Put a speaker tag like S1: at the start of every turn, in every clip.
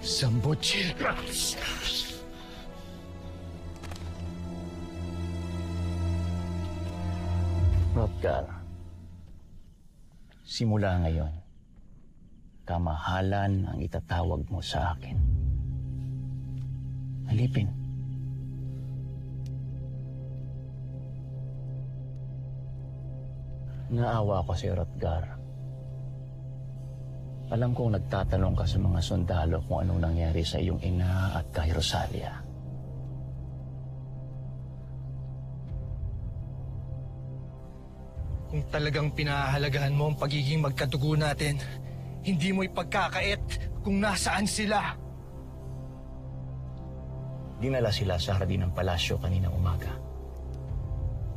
S1: Zambojil!
S2: Hrothgar, simula ngayon, kamahalan ang itatawag mo sa akin. Alipin. Naawa ko si Hrothgar. Alam kong nagtatanong ka sa mga sundalo kung anong nangyari sa iyong ina at kay Rosalia.
S1: Kung talagang pinahahalagahan mo ang pagiging magkatugo natin, hindi mo ipagkakait kung nasaan sila.
S2: Dinala sila sa hardin ng palasyo kaninang umaga.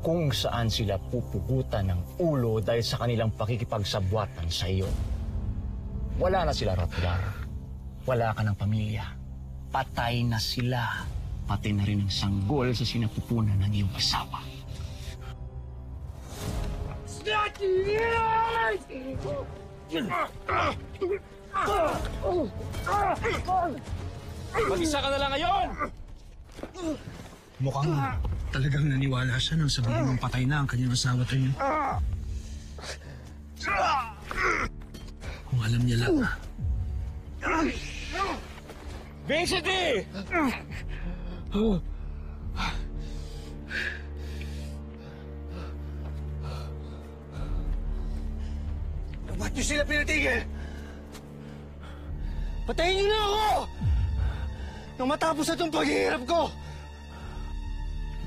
S2: Kung saan sila pupugutan ng ulo dahil sa kanilang pakikipagsabwatan sa iyo. Wala na sila, Hrothgar. Wala ka ng pamilya. Patay na sila. Pati na rin ang sanggol sa sinapupunan ng iyong asawa.
S3: Mag-isa ka na lang ngayon!
S4: Mukhang talagang naniwala siya nang sabihin mong patay na ang kanyang asawa at rin. Kung alam niya lang.
S3: Vincente!
S1: Ba't niyo sila pinatigil? Patayin niyo na ako! Nang matapos na itong paghihirap ko!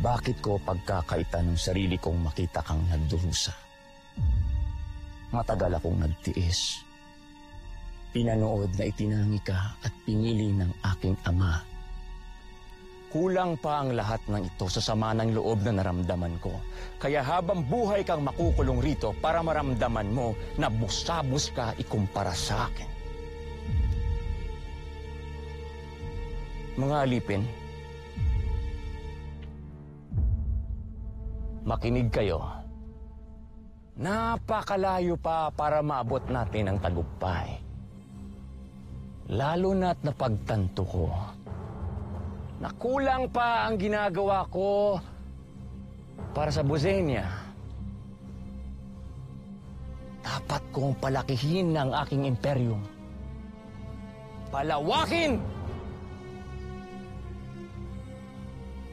S2: Bakit ko pagkakaitan ng sarili kong makita kang nagdurusa? Matagal akong nagtiis. Pinanood na itinangi ka at pinili ng aking ama. Kulang pa ang lahat ng ito sa sama ng loob na naramdaman ko. Kaya habang buhay kang makukulong rito para maramdaman mo na busabos ka ikumpara sa akin. Mga alipin, makinig kayo. Napakalayo pa para maabot natin ang tagumpay. Lalo na't napagtanto ko na kulang pa ang ginagawa ko para sa Bosenia. Dapat kong palakihin ang aking imperyum. Palawakin!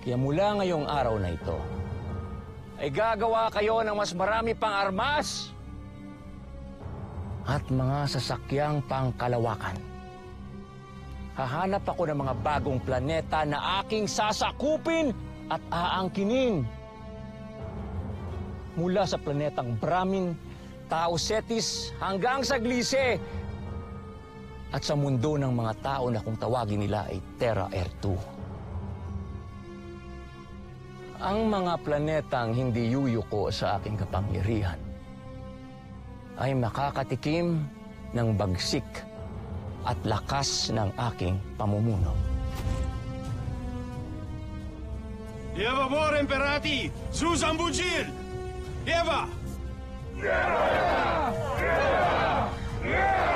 S2: Kaya mula ngayong araw na ito, ay gagawa kayo ng mas marami pang armas at mga sasakyang pangkalawakan. Hahanap ako ng mga bagong planeta na aking sasakupin at aangkinin. Mula sa planetang Brahmin, Tau Cetis hanggang sa Gliese at sa mundo ng mga tao na kung tawagin nila ay Terra Ertu. Ang mga planetang hindi yuyuko sa aking kapangyarihan ay makakatikim ng bagsik at lakas ng aking pamumuno.
S3: Eva Bor Imperati! Zambojil! Eva!
S5: Yeah! Yeah! Yeah!